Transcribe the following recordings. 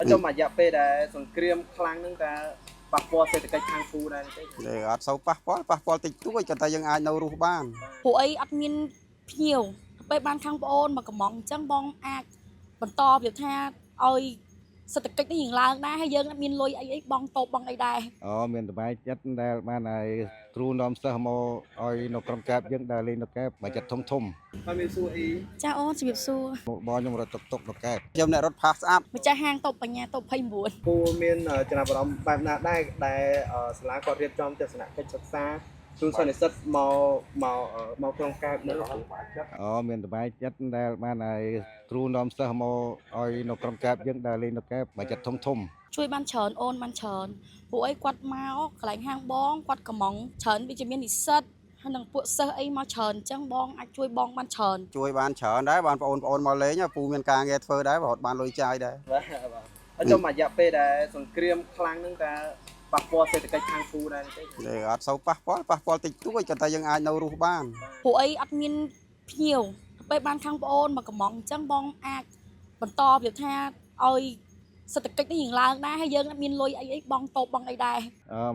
Trong mà dạ phê đã sòng kriêm khlang nâng ta bạc bò sẽ cái khang phu này để ở sau pa tịch túi cho ta dân ai nấu rùa ban ពួកអីអត់មានភ្ញៀវពេលបានខាងប្អូនមកកំងអញ្ចឹងបងអាចបន្តវាថាឲ្យសេដ្ឋកិច្ចនេះរៀងឡើងដែរហើយយើងអត់មានលុយអីបងតូបបងអីដែរ មានសบายចិត្តដែលបានឲ្យគ្រូនាំសិស្សមកឲ្យនៅក្រុមកែបយើងដើរលេងនៅកែបបើចិត្តធំ ហើយមានសួរអី ចាអូនជំរាបសួរ មកបងខ្ញុំរត់តុកនៅកែប ខ្ញុំអ្នករត់ផាសស្អាប់ ម្ចាស់ហាងតូបបញ្ញាតូប29 គូមានចំណាប់អារម្មណ៍បែបណាដែរដែលសាលាគាត់រៀបចំទស្សនកិច្ចសិក្សាទូសន្និសិទមកក្នុងកែបនៅ មានសบายចិត្តដែលបានឲ្យគ្រូនាំសិស្សមកឲ្យនៅក្រុមកែបយើងដើរលេងនៅកែបបើចិត្តធំ ជួយបានច្រើនអូនបានច្រើនពួកអីគាត់មកកន្លែងហាងបងគាត់កំងច្រើនវាជាមាននិស្សិតហើយនឹងពួកសិស្សអីមកច្រើនអញ្ចឹងបងអាចជួយបងបានច្រើន ជួយបានច្រើនដែរបងប្អូនមកលេងពូមានការងារធ្វើដែររត់បានលុយចាយដែរ បាទហើយtrong mà dạ phê đã sòng kriêm khlang nâng ta bạc bò sẽ cái khang phu này để ở sau pa tịch túi cho ta dân ai nấu rùa ban ពួកអីអត់មានភ្ញៀវពេលបានខាងប្អូនមកកំងអញ្ចឹងបងអាចបន្តវាថាឲ្យសេដ្ឋកិច្ចនេះរៀងឡើងដែរហើយយើងអត់មានលុយអីបងតូបបងអីដែរ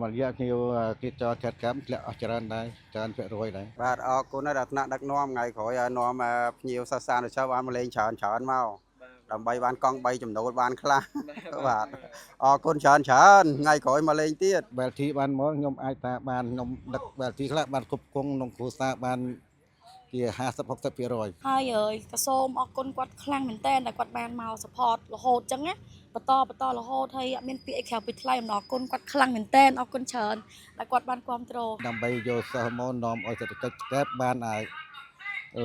មករយៈខ្ញុំគេចោកាត់កម្មធ្លាក់អស់ច្រើនដែរច្រើនភាគរយដែរ បាទអរគុណដែរថ្នាក់ដឹកនាំថ្ងៃក្រោយឲ្យនាំភ្ញៀវសិស្សសានុសិស្សបានមកលេងច្រើនមកដើម្បីបានកង់3ចំណូលបានខ្លះបាទអរគុណច្រើនថ្ងៃក្រោយមកលេងទៀត បែលធីបានមកខ្ញុំអាចថាបានខ្ញុំដឹកបែលធីខ្លះបានគ្រប់គង់ក្នុងគ្រួសារបានជា50-60% ហើយក៏សូមអរគុណគាត់ខ្លាំងមែនតើដែលគាត់បានមក support រហូតអញ្ចឹងណាបន្តរហូតហើយអត់មានពាក្យអីក្រៅពីថ្លៃអំណរគុណគាត់ខ្លាំងមែនតើអរគុណច្រើនដែលគាត់បានគ្រប់គ្រង ដើម្បីយកសិស្សមកនាំឲ្យសេដ្ឋកិច្ចកែបបានឲ្យ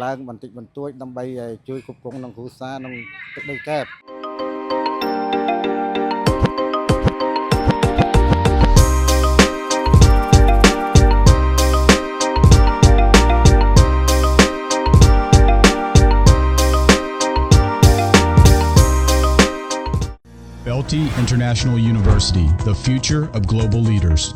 ឡើងបន្តិចបន្តួចដើម្បីជួយគ្រប់គ្រងក្នុងគ្រួសារក្នុងទឹកដីកែប Belty International University, the future of global leaders.